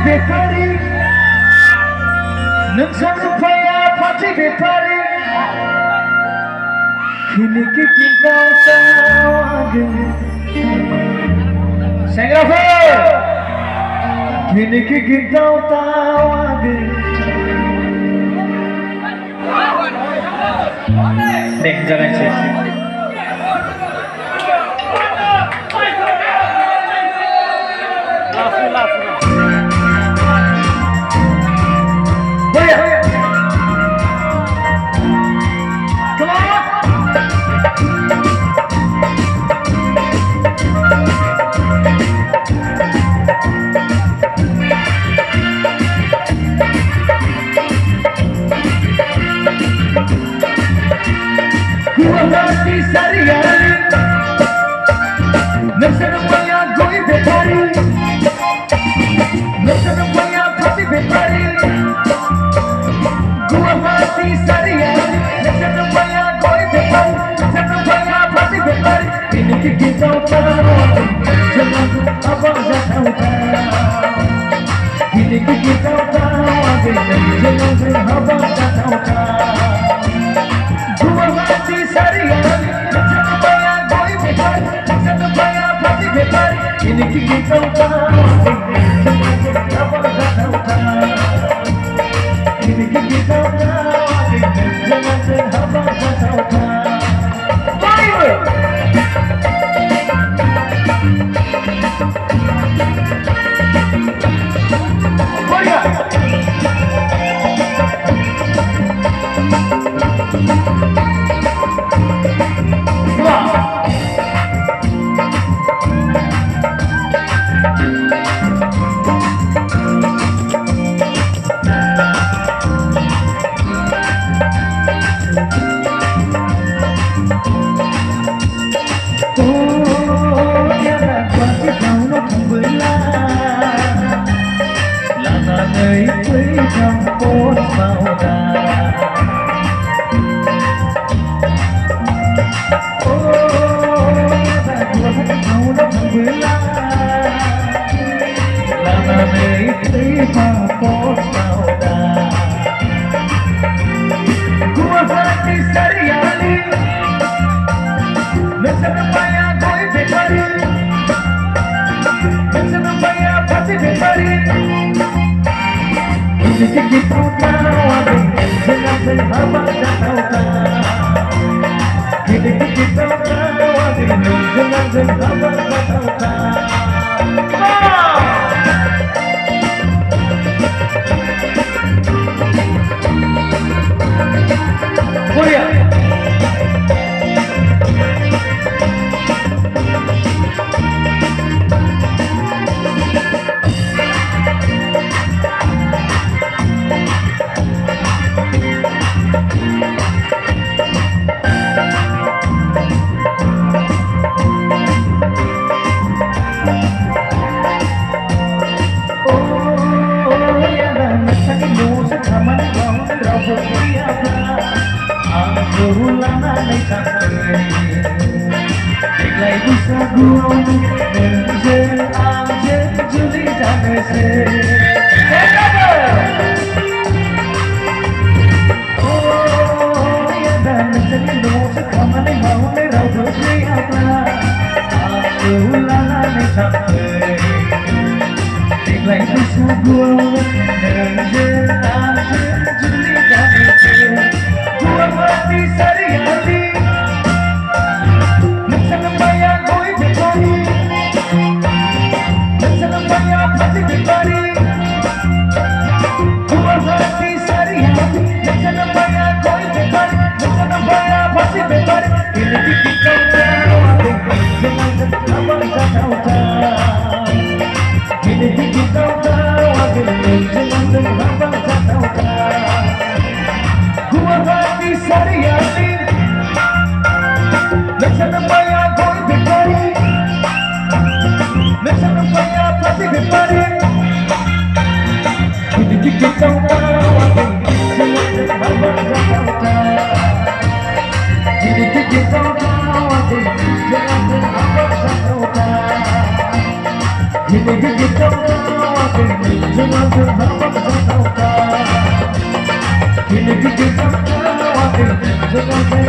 बेफारि नोंसोर रुपाया फाथै बेफारि खिनिखि गिदाव आगोन सेंग्राफोर खिनिखि गिदाव आगोन deh jangan sih Sariari, nasa rupaya goy bepari, nasa rupaya pati bepari, gua hati sariari, nasa rupaya goy bepari, nasa rupaya pati bepari, ini kita tahu, jangan abang jangan tahu, ini kita tahu, jangan abang jangan tahu, gua hati sariari. Ini kita tahu, apa tak tahu? Ini kita tahu, jangan terhamba tak tahu. Baik. Jangan Ini kita tawatin, jangan